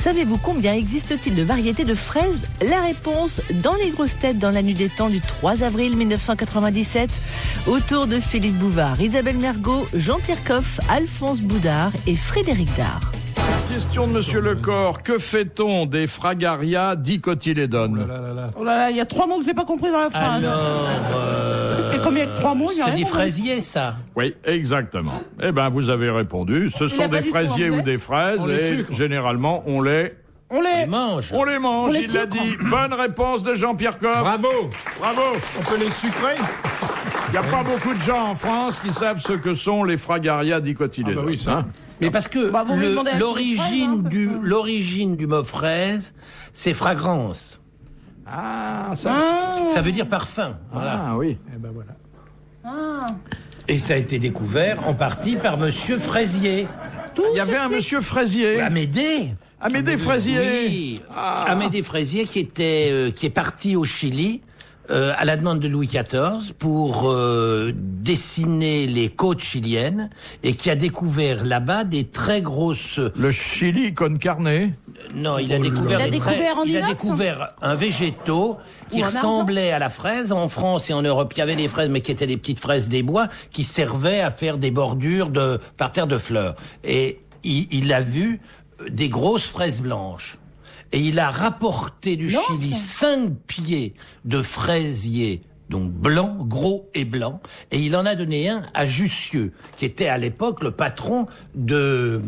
Savez-vous combien existe-t-il de variétés de fraises? La réponse dans les grosses têtes dans la nuit des temps du 3 avril 1997. Autour de Philippe Bouvard, Isabelle Mergot, Jean-Pierre Coff, Alphonse Boudard et Frédéric Dard. Question de Monsieur Lecor. Que fait-on des Fragaria dicotylédones? Oh là là, il y a 3 mots que j'ai pas compris dans la phrase. Alors, Et comme il y a que 3 mots, il y a c'est rien des compris. fraisiers, ça. Oui, exactement. Eh ben, vous avez répondu. Ce Il sont a pas des dit ce qu'on fraisiers en ou faisait. des fraises et généralement on les On Les les... mange. on les mange. On les Il l'a sucre. dit. Bonne réponse de Jean-Pierre Coff. Bravo. Bravo. On peut les sucrer? Il n'y a pas beaucoup de gens en France qui savent ce que sont les Fragaria dicotylédones. Ah bah oui, ça. hein. Mais parce que Bah, vous me demandez à l'origine du mot fraise, c'est fragrance. Ah, ça. Ça veut dire parfum. Voilà. Ah oui. Eh ben voilà. Et ça a été découvert en partie par Monsieur Fraisier. Il y avait un monsieur Fraisier. Amédée. Amédée Fraisier. Oui. Amédée Fraisier qui est parti au Chili à la demande de Louis XIV pour dessiner les côtes chiliennes et qui a découvert là-bas des très grosses. Le Chili con carne. Non, il a découvert un végétaux qui Ou en ressemblait à la fraise. En France et en Europe, il y avait des fraises, mais qui étaient des petites fraises des bois qui servaient à faire des bordures de parterres de fleurs. Et il a vu des grosses fraises blanches. Et il a rapporté du Chili 5 pieds de fraisiers, donc blancs, gros et blancs, et il en a donné un à Jussieu, qui était à l'époque le patron de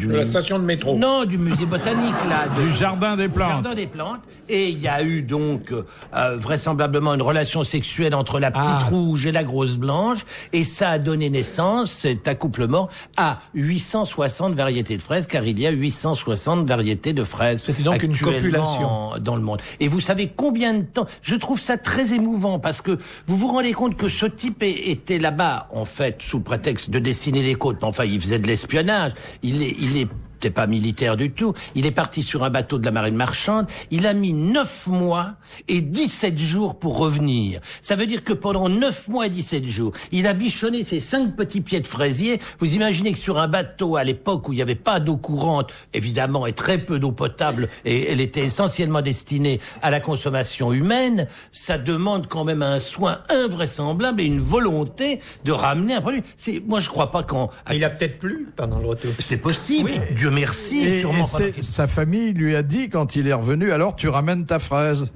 La station de métro. Non, du musée botanique, là. Du jardin des plantes. Jardin des plantes. Et il y a eu donc vraisemblablement une relation sexuelle entre la petite rouge et la grosse blanche, et ça a donné naissance, cet accouplement, à 860 variétés de fraises, car il y a 860 variétés de fraises. C'était donc une actuellement copulation. dans le monde. Et vous savez combien de temps? Je trouve ça très émouvant, parce que vous vous rendez compte que ce type était là-bas, en fait, sous prétexte de dessiner les côtes. Enfin, il faisait de l'espionnage. Il est pas militaire du tout. Il est parti sur un bateau de la marine marchande. Il a mis 9 mois et 17 jours pour revenir. Ça veut dire que pendant 9 mois et 17 jours, il a bichonné ses 5 petits pieds de fraisier. Vous imaginez que sur un bateau, à l'époque où il n'y avait pas d'eau courante, évidemment, et très peu d'eau potable, et elle était essentiellement destinée à la consommation humaine, ça demande quand même un soin invraisemblable et une volonté de ramener un produit. Moi, je crois pas qu'en... Il a peut-être plu pendant le retour. C'est possible. Oui. Dieu merci. Et sûrement pas. sa famille lui a dit quand il est revenu, alors tu ramènes ta fraise.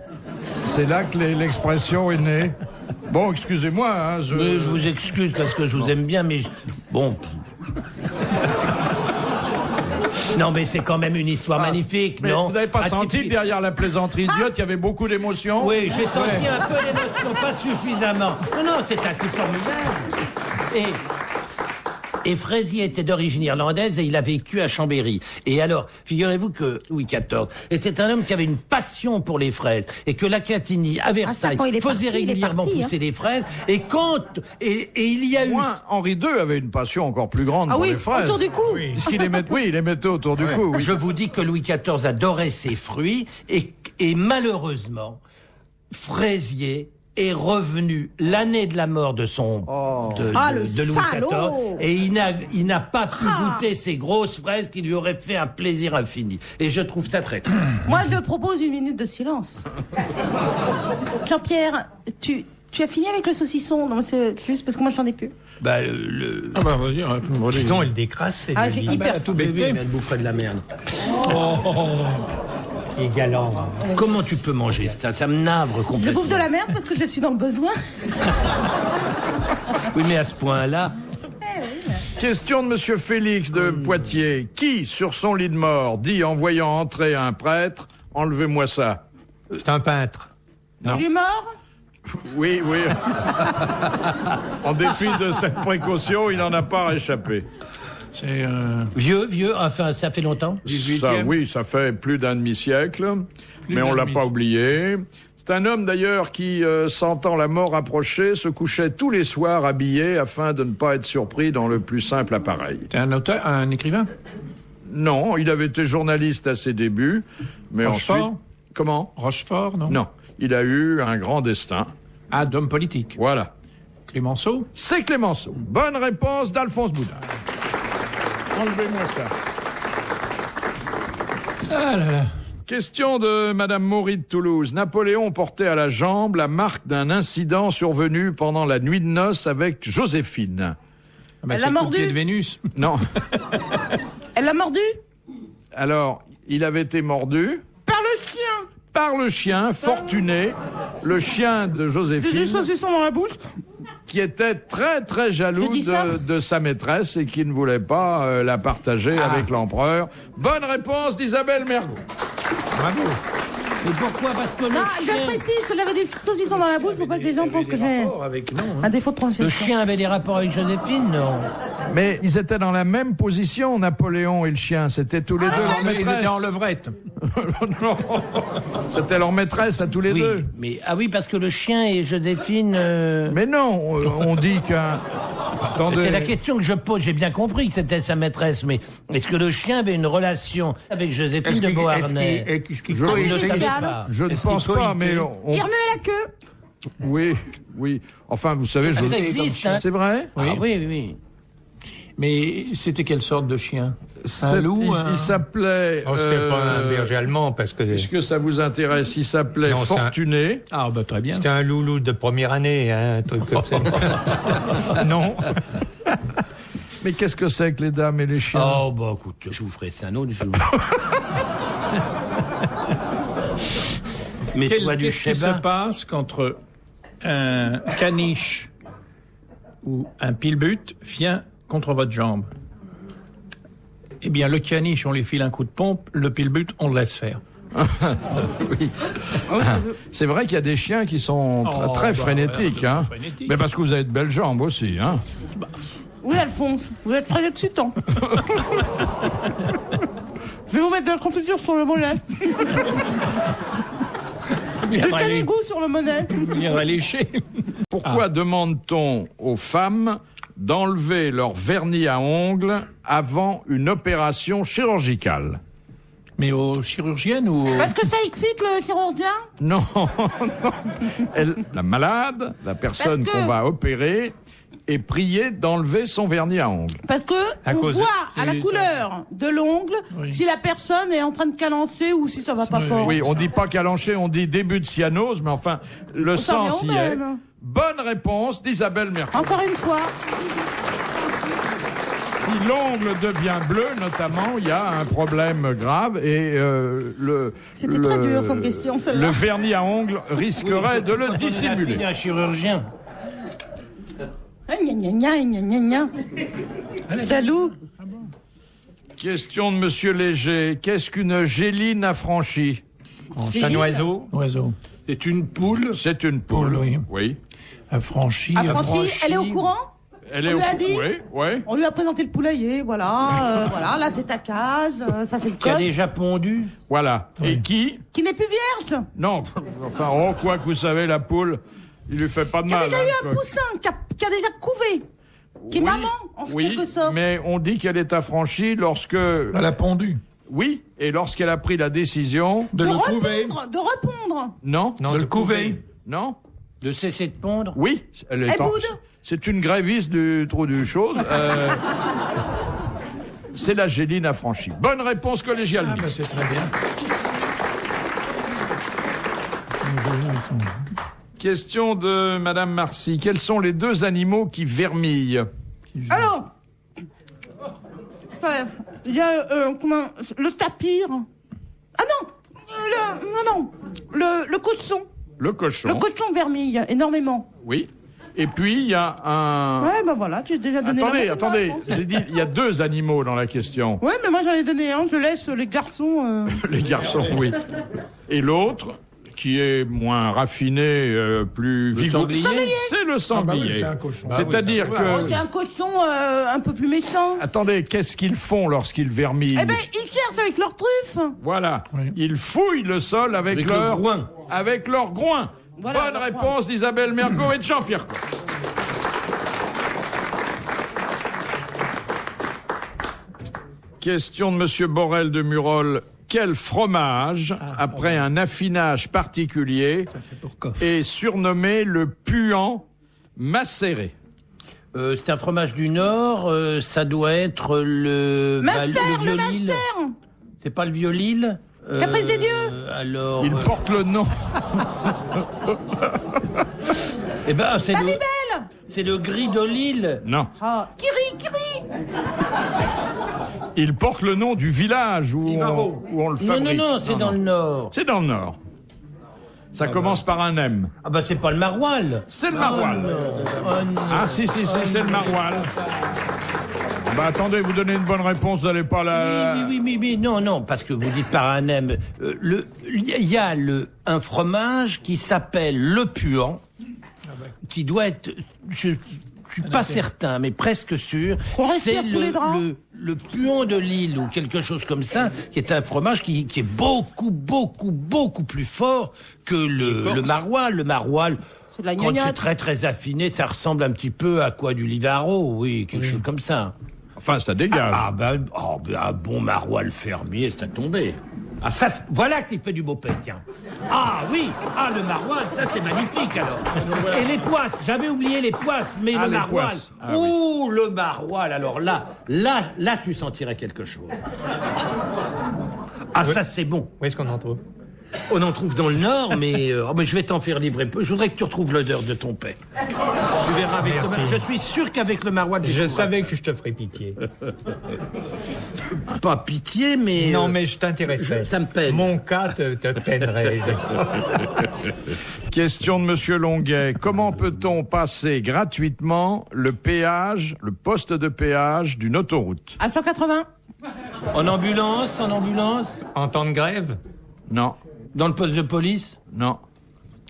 C'est là que l'expression est née. Bon, excusez-moi. Hein, Mais je vous excuse parce que je vous aime bien, mais bon. Non, mais c'est quand même une histoire magnifique, mais non? vous n'avez pas Ah, senti que derrière la plaisanterie idiote, il y avait beaucoup d'émotions? Oui, j'ai senti un peu d'émotion, pas suffisamment. Non, c'est un type formidable. Et Fraisier était d'origine irlandaise et il a vécu à Chambéry. Et alors, figurez-vous que Louis XIV était un homme qui avait une passion pour les fraises et que la Catini à Versailles faisait régulièrement pousser des fraises. Et il y a eu... Henri II avait une passion encore plus grande pour les fraises. Autour du cou. Parce qu'il il les mettait autour du cou. Oui. Je vous dis que Louis XIV adorait ses fruits et malheureusement, Fraisier est revenu l'année de la mort de de Louis XIV et il n'a pas pu goûter ces grosses fraises qui lui auraient fait un plaisir infini. Et je trouve ça très triste. Moi, je propose 1 minute de silence. Jean-Pierre, tu as fini avec le saucisson? Non, c'est juste parce que moi, j'en ai plus. Bah, Ah bah vas-y, raconte-moi. Sinon, il décrasse, c'est Ah, j'ai hyper tout oui, becté. mais elle boufferait de la merde. Il est galant. Comment tu peux manger ça? Ça me navre Je complètement. bouffe de la merde parce que je suis dans le besoin. Oui, mais à ce point-là... Question de Monsieur Félix de Poitiers. Qui, sur son lit de mort, dit en voyant entrer un prêtre, enlevez-moi ça? C'est un peintre. Non. Il est mort? Oui. En dépit de cette précaution, il n'en a pas échappé. C'est Vieux, enfin, ça fait longtemps. Ça fait plus d'un demi-siècle, mais on l'a pas oublié. C'est un homme d'ailleurs qui, sentant la mort approcher, se couchait tous les soirs habillé afin de ne pas être surpris dans le plus simple appareil. un auteur, un écrivain? Non, il avait été journaliste à ses débuts, mais Rochefort? ensuite... Comment? Rochefort, non? Non, il a eu un grand destin. Ah, d'homme politique. Voilà. Clémenceau? C'est Clémenceau. Bonne réponse d'Alphonse Boudard. Enlevez-moi ça. Ah là là. Question de Madame Maury de Toulouse. Napoléon portait à la jambe la marque d'un incident survenu pendant la nuit de noces avec Joséphine. Ah bah, Elle c'est a le mordu. coupier de Vénus. Non. Elle l'a mordu Alors, il avait été mordu par le chien. par le chien Fortuné, le chien de J'ai des Joséphine, saucissons dans la bouche. qui était très très jaloux Je dis ça. de sa maîtresse et qui ne voulait pas la partager avec l'empereur. Bonne réponse d'Isabelle Mergo. Bravo. Et pourquoi? Parce que Non, je précise que j'avais des saucissons dans la bouche pour pas que les gens pensent que j'ai Avec non. un défaut de le prononciation. chien avait des rapports avec Joséphine, non? Mais ils étaient dans la même position, Napoléon et le chien. C'était tous les deux leur Mais ils maîtresse. étaient en levrette. Non. C'était leur maîtresse à tous les Oui, deux. mais oui, parce que le chien et Joséphine. Mais non, on dit qu'un... Attendez. C'est la question que je pose. J'ai bien compris que c'était sa maîtresse, mais est-ce que le chien avait une relation avec Joséphine de Beauharnais? Je On ne c'est savait spécial. pas. Je ne pense pas, mais Il remuait la queue. oui. Enfin, vous savez, Ça existe, hein. c'est vrai. Ah oui. Mais c'était quelle sorte de chien? C'est- loup, il s'appelait. Oh, c'était pas un berger allemand parce que Puisque ça vous intéresse, il s'appelait Non, c'est un- Fortuné. Ah bah très bien. c'était un loulou de première année, hein, un truc comme ça. Non. Mais qu'est-ce que c'est que les dames et les chiens? Oh bah écoute, je vous ferai ça un autre jour. Mais toi, du Qu'est-ce qui se Sheba, passe quand un caniche ou un pilbut vient contre votre jambe? Eh bien, le caniche, on lui file un coup de pompe, le pilbut, on le laisse faire. Oui. C'est vrai qu'il y a des chiens qui sont Oh, très bah, frénétiques, ouais, hein. frénétiques. Mais parce que vous avez de belles jambes aussi, hein. Oui, Alphonse, vous êtes très excitant. Je vais vous mettre de la confiture sur le mollet. Il Du viendra lé- canigou sur le mollet. il viendra lécher. Pourquoi demande-t-on aux femmes d'enlever leur vernis à ongles avant une opération chirurgicale? Mais aux chirurgiennes ou aux... Parce que ça excite le chirurgien. Non, non. La malade, la personne Parce que- qu'on va opérer, est priée d'enlever son vernis à ongles. Parce que À on cause de- voit à la couleur de l'ongle Oui. si la personne est en train de calencer ou si ça va pas fort. Oui, on dit pas calanché, on dit début de cyanose, mais enfin, le Ça sens y revient au est. même. Bonne réponse d'Isabelle Mercure. Encore une fois. Si l'ongle devient bleu, notamment, il y a un problème grave et C'était très dur comme question, celle-là. le vernis à ongles risquerait de le dissimuler. un chirurgien. Ah, gna, gna, gna, gna, gna, gna. Jaloux. Question de Monsieur Léger. Qu'est-ce qu'une géline affranchie? C'est un oiseau. oiseaux? C'est une poule. C'est une poule. Poule, oui. Oui. Affranchi. Affranchie, elle est au courant? Elle est On au lui a dit Oui, oui. On lui a présenté le poulailler, voilà. Voilà, là c'est ta cage, ça c'est le Qui a coq. déjà pondu. Voilà. Et qui? Qui n'est plus vierge. Non. Enfin, oh, quoi que vous savez, la poule, il lui fait pas de Qui a mal. déjà eu un quoi. poussin, qui a déjà couvé. Qui est Oui, maman, en oui, quelque sorte. mais on dit qu'elle est affranchie lorsque... Elle a pondu. Oui, et lorsqu'elle a pris la décision... De De le couver. répondre. Non? Non, De le couver. Non? De cesser de pondre. Oui. Elle est Elle boude. C'est une gréviste du trou du chose. C'est la géline affranchie. Bonne réponse collégiale. Ah bah c'est très bien. Question de Madame Marcy. Quels sont les deux animaux qui vermillent? Alors, enfin, il y a le tapir. Ah non, le cochon. Le cochon. Le cochon vermille énormément. Oui. Et puis, il y a un... Ouais, ben voilà, tu as déjà donné Attendez. J'ai dit, il y a deux animaux dans la question. Ouais, mais moi j'en ai donné un, je laisse les garçons. Les garçons, oui. Et l'autre, qui est moins raffiné, plus vivant, c'est le sanglier. c'est un cochon. C'est-à-dire Oh, que... c'est un cochon un peu plus méchant. Attendez, qu'est-ce qu'ils font lorsqu'ils vermillent? Eh ben, ils cherchent avec leur truffe. Voilà. Oui. Ils fouillent le sol avec Avec leur le groin. Avec leur groin. Voilà, Bonne leur réponse d'Isabelle Mergo et de Jean-Pierre Coff. Question de Monsieur Borel de Murol. Quel fromage, après un affinage particulier, Pour Coff. est surnommé le puant macéré? C'est un fromage du Nord. Ça doit être le. Master, le le violil. master. C'est pas le vieux Lille Caprice des dieux. Alors. Il porte le nom. Eh ben, c'est La le. Libelle. C'est le gris de Lille. Non. Ah, Kiri. Il porte le nom du village où Livaro. on le fabrique. Non, c'est dans le Nord. C'est dans le Nord. Ça commence par un M. Ah bah c'est pas le maroilles. C'est le maroilles. Non. Ah si, c'est le maroilles. Bah attendez, vous donnez une bonne réponse, vous n'allez pas la... Oui, non, parce que vous dites par un M. Il y a un fromage qui s'appelle le puant, qui doit être... Je suis pas certain, mais presque sûr. On respire sous les draps. Le puant de Lille ou quelque chose comme ça, qui est un fromage qui est beaucoup plus fort que le maroilles. Le maroilles, C'est de la quand gnognotte. c'est très très affiné, ça ressemble un petit peu à quoi, du Livaro, oui, quelque chose comme ça. Enfin, ça dégage. Un bon maroilles fermier, c'est à tomber. Ah, ça, voilà qui fait du beau pain, tiens. Ah oui, le maroilles, ça c'est magnifique alors. Et les poisses, j'avais oublié les poisses, mais le les maroilles. poisses. Ah, oui. Le maroilles, alors là, tu sentirais quelque chose. Ah, ça c'est bon. Où est-ce qu'on en trouve? On en trouve dans le Nord, mais je vais t'en faire livrer peu. Je voudrais que tu retrouves l'odeur de ton pain. Tu verras avec Merci. Je suis sûr qu'avec le maroilles... Je savais que je te ferais pitié. Pas pitié, mais... Non, mais je t'intéresserais. ça me peine. Mon cas te peinerait. Question de Monsieur Longuet. Comment peut-on passer gratuitement le poste de péage d'une autoroute? À 180. En ambulance En temps de grève? Non, dans le poste de police, non.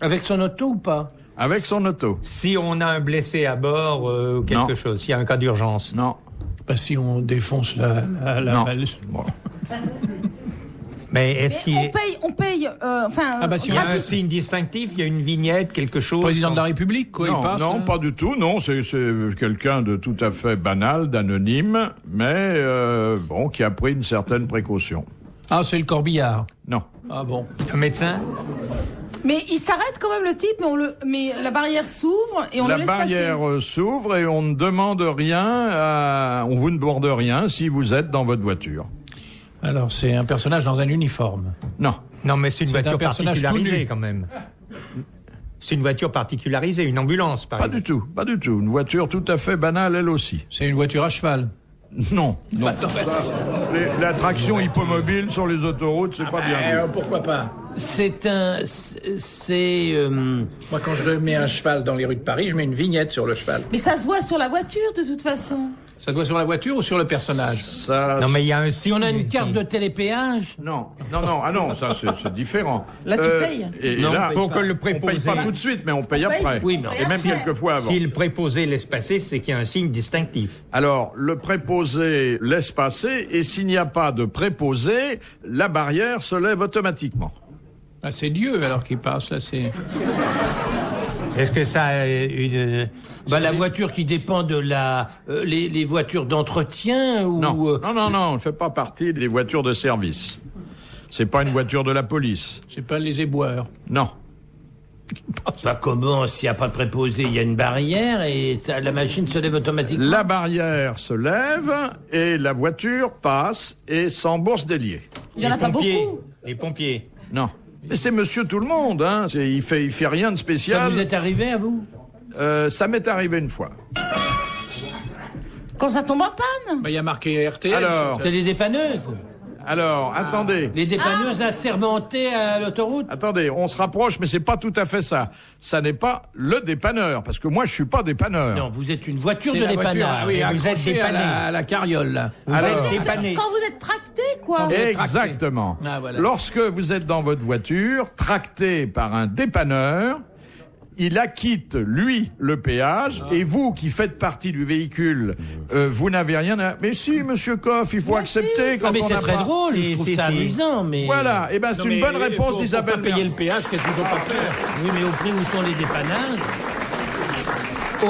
avec son auto ou pas? Avec son auto? Si on a un blessé à bord ou quelque Non. chose, s'il y a un cas d'urgence. Non. Bah, si on défonce la Non. valse. Bon. Mais est-ce qu'il y a On paye, si il y a un signe distinctif, il y a une vignette, quelque chose? Président de la République, quoi, Non, il passe. non, là pas du tout. Non, c'est quelqu'un de tout à fait banal, d'anonyme, mais qui a pris une certaine précaution. Ah, c'est le corbillard. Non. Ah bon. Un médecin? Mais il s'arrête quand même le type, mais la barrière s'ouvre et on La le laisse passer. barrière s'ouvre et on ne demande rien, on vous ne demande rien si vous êtes dans votre voiture. Alors, c'est un personnage dans un uniforme. Non. Non, mais c'est une C'est un voiture personnage particularisée tout nu. quand même. C'est une voiture particularisée, une ambulance par Pas exemple. du tout, pas du tout. Une voiture tout à fait banale, elle aussi. C'est une voiture à cheval. Non, non. La traction hippomobile sur les autoroutes, c'est pas bien vu. Pourquoi pas? Moi, quand je mets un cheval dans les rues de Paris, je mets une vignette sur le cheval. Mais ça se voit sur la voiture de toute façon. Ça se voit sur la voiture ou sur le personnage? Ça, Non, mais il y a un Si on a une carte de télépéage, non, ça c'est différent. Là, tu payes. Et Non, là, Pour que le on paye préposé, pas tout de suite, mais on paye On paye. après. Oui, mais et même après. quelquefois avant. si le préposé laisse passer, c'est qu'il y a un signe distinctif. Alors, le préposé laisse passer, et s'il n'y a pas de préposé, la barrière se lève automatiquement. Ah, c'est Dieu alors qui passe là. C'est. Est-ce que ça a une... la voiture qui dépend de les voitures d'entretien ou Non, on ne fait pas partie des voitures de service. C'est pas une voiture de la police. C'est pas les éboueurs. Non. comment s'il n'y a pas de préposé, il y a une barrière et la machine se lève automatiquement. La barrière se lève et la voiture passe et s'embourse délié. Il y en a pas beaucoup. Les pompiers. Non. Mais c'est monsieur tout le monde, hein. Il fait rien de Ça spécial. vous est arrivé à vous? Ça m'est arrivé une fois. Quand ça tombe en panne. Bah, il y a marqué RTL. Alors, C'est les dépanneuses. attendez. Les dépanneuses assermentées à l'autoroute. Attendez, on se rapproche, mais c'est pas tout à fait ça. Ça n'est pas le dépanneur, parce que moi, je suis pas dépanneur. Non, vous êtes une voiture C'est de la voiture, dépannage. ah oui, Et vous êtes accrochée dépanné. à la carriole là. Alors, Vous êtes dépanné. Quand vous êtes tracté, quoi. exactement. Ah, voilà. Lorsque vous êtes dans votre voiture, tracté par un dépanneur, il acquitte, lui, le péage, et vous, qui faites partie du véhicule, vous n'avez rien à... Mais si, monsieur Coff, il faut Bien accepter sûr. quand mais on c'est n'a très pas... drôle, Si, je trouve si, ça si. amusant, mais... Voilà, et ben c'est une bonne réponse d'Isabelle. Pour pas payer le péage, qu'est-ce qu'il faut pas faire? Oui, mais au prix où sont les dépannages...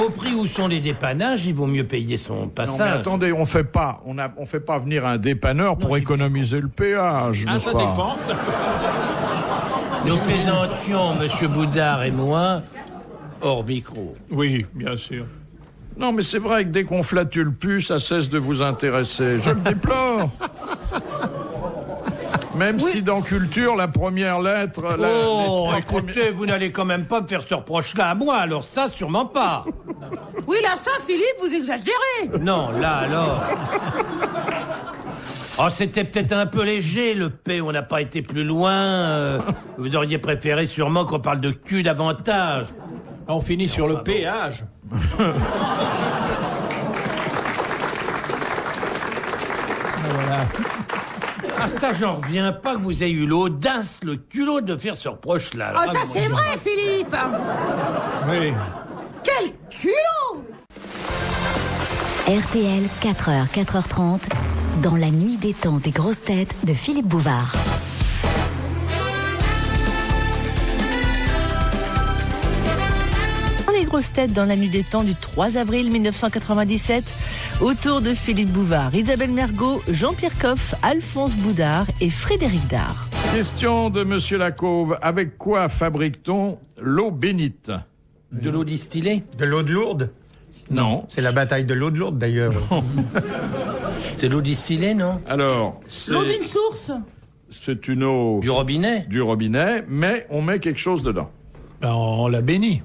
Au prix où sont les dépannages, il vaut mieux payer son Non, mais passage. attendez, on fait pas venir un dépanneur pour j'ai économiser le péage, Ah, n'est-ce ça pas? dépend. Nous plaisantions, monsieur Boudard et moi, hors micro. Oui, bien sûr. Non, mais c'est vrai que dès qu'on flatule plus, ça cesse de vous intéresser. Je le déplore. Même si dans culture, la première lettre... Oh, écoutez, vous n'allez quand même pas me faire ce reproche-là à moi, alors ça, sûrement pas. Oui, là, ça, Philippe, vous exagérez. Non, là, alors... Oh, c'était peut-être un peu léger, le P, on n'a pas été plus loin. Vous auriez préféré sûrement qu'on parle de cul davantage. On finit sur le péage. Voilà. Ah, ça, j'en reviens pas que vous ayez eu l'audace, le culot de faire ce reproche-là. Oh, ça, c'est vrai, Philippe. Oui. Quel culot. RTL, 4h, 4h30, dans la nuit des temps des grosses têtes de Philippe Bouvard. Les grosses têtes dans la nuit des temps du 3 avril 1997, autour de Philippe Bouvard, Isabelle Mergo, Jean-Pierre Coff, Alphonse Boudard et Frédéric Dard. Question de Monsieur Lacauve. Avec quoi fabrique-t-on l'eau bénite? De l'eau distillée? De l'eau de Lourdes? Non. C'est la bataille de l'eau de Lourdes, d'ailleurs. C'est l'eau distillée, non? Alors, L'eau d'une source. c'est une eau Du robinet? du robinet, mais on met quelque chose dedans. Ben, on l'a béni.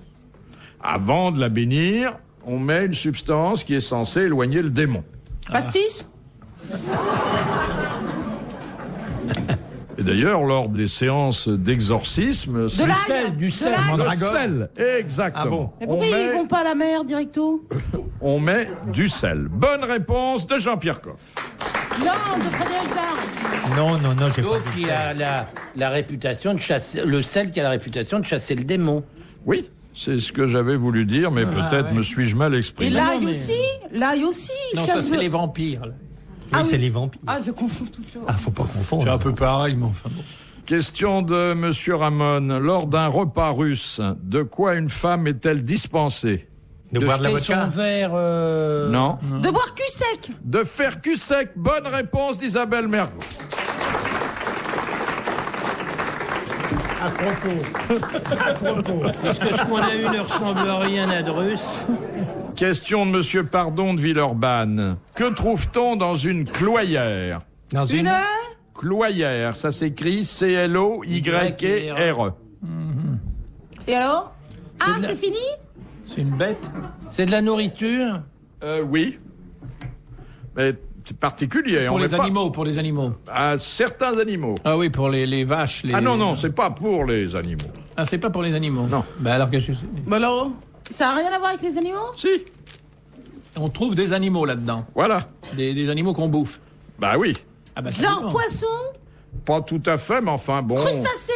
Avant de la bénir, on met une substance qui est censée éloigner le démon. Pastis. Et d'ailleurs, lors des séances d'exorcisme, De l'ail. sel, du sel. le sel. Exactement. Ah bon? Mais pourquoi ils vont pas à la mer, directo? On met du sel. Bonne réponse de Jean-Pierre Coff. Non, de Frédéric Dard. Non, j'ai L'eau pas dit qui a la réputation de chasser... Le sel qui a la réputation de chasser le démon. Oui, c'est ce que j'avais voulu dire, mais peut-être ouais. me suis-je mal Et exprimé. l'ail mais- aussi. L'ail aussi. Non, chasse ça, c'est le- les vampires. là. Oui, Ah c'est oui. les vampires. Ah, je confonds tout ça. Ah, faut pas confondre. C'est un peu pareil, mais enfin bon. Question de Monsieur Ramon. Lors d'un repas russe, de quoi une femme est-elle dispensée? De boire de la jeter son vodka. verre... Non. De boire cul sec. De faire cul sec. Bonne réponse d'Isabelle Mergo. À propos. Est-ce que ce qu'on a eu ne ressemble à rien à de russe? Question de Monsieur Pardon de Villeurbanne. Que trouve-t-on dans une cloyère? Dans Une. Cloyère, ça s'écrit C-L-O-Y-E-R-E. Et alors? Ah, de la- c'est fini? C'est une bête. C'est de la nourriture? Oui. Mais c'est particulier. Pour on les met pas- animaux, pour les animaux. À certains animaux. Ah oui, pour les vaches. Les... Ah non, c'est pas pour les animaux. Ah, c'est pas pour les animaux. Non. Ben alors qu'est-ce que c'est? Bah alors, ça a rien à voir avec les animaux? Si, On trouve des animaux là-dedans. voilà. Des animaux qu'on bouffe. Bah oui. Ah ben, ça Genre dépend. poisson, Pas tout à fait, mais enfin bon. crustacés,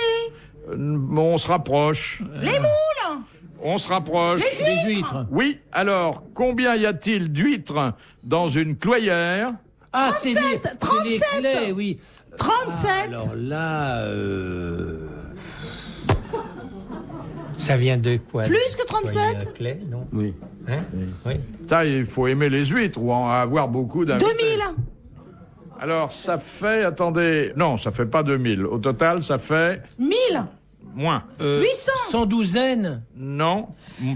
On se rapproche. les moules, On se rapproche. les Des huîtres. Oui, alors, combien y a-t-il d'huîtres dans une cloyère? Ah, c'est 37, les clés, oui. 37. Alors là... Ça vient de quoi? Plus que 37? Une clé, non? Oui. Hein? Oui. Ça, il faut aimer les huîtres ou en avoir beaucoup d'invités. 2000. Alors, ça fait, attendez, non, ça fait pas 2000. Au total, ça fait 1000. moins. 800. 100 douzaines? Non,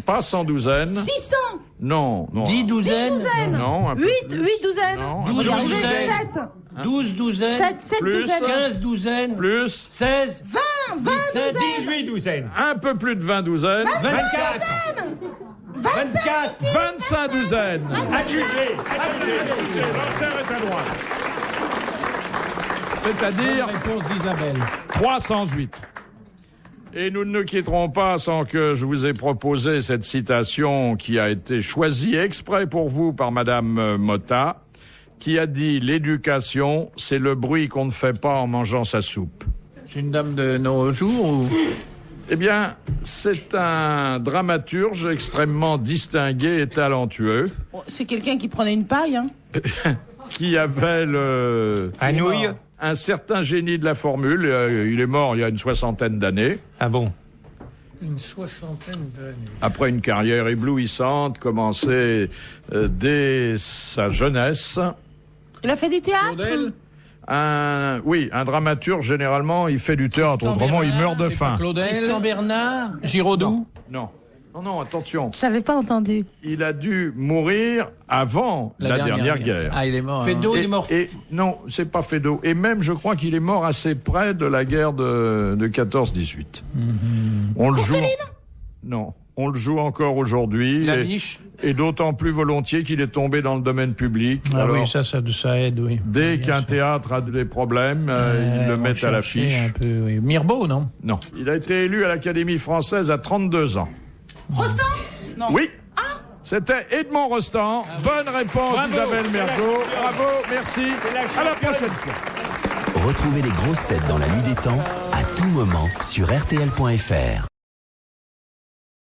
pas 100 douzaines. 600. Non, non. 10 10 douzaines? douzaines. Non, un peu 8 douzaines. Non, un peu Regardez, plus. 7. 12 douzaines? 7 Plus. douzaines. 15 douzaines? Plus, 16? 20 douzaines. 18 douzaines. un peu plus de 20 douzaines. 24? 25. 25 douzaines. Adjugé. L'enchère est à droite. C'est-à-dire Réponse d'Isabelle. 308. Et nous ne nous quitterons pas sans que je vous ai proposé cette citation qui a été choisie exprès pour vous par Madame Motta, qui a dit « L'éducation, c'est le bruit qu'on ne fait pas en mangeant sa soupe ». C'est une dame de nos jours ou... Eh bien, c'est un dramaturge extrêmement distingué et talentueux C'est quelqu'un qui prenait une paille, hein. qui avait À nouilles. un certain génie de la formule. Il est mort il y a une 60aine d'années. Ah bon? Une 60aine d'années. Après une carrière éblouissante, commencée dès sa jeunesse. Il a fait du théâtre. Claudel? Un dramaturge, généralement, il fait du théâtre. Autrement, il meurt de C'est pas faim. Claudel? Christian Bernard? Giraudoux? Non. Non, attention. Je n'avais pas entendu. Il a dû mourir avant la dernière guerre. Ah, il est mort. Feydeau, il est mort. Non, c'est pas Feydeau. Et même, je crois qu'il est mort assez près de la guerre de 14-18. On le joue. Non. On le joue encore aujourd'hui. Et d'autant plus volontiers qu'il est tombé dans le domaine public. Ah Alors, oui, ça aide, oui. dès qu'un théâtre a des problèmes, ils le mettent à l'affiche. Un peu, oui. Mirbeau, non? Non. Il a été élu à l'Académie française à 32 ans. Rostand? Non. Oui. C'était Edmond Rostand. Bonne réponse, Bravo. Isabelle Mergo. Bravo, merci. À la prochaine fois. Retrouvez les grosses têtes dans la nuit des temps à tout moment sur RTL.fr.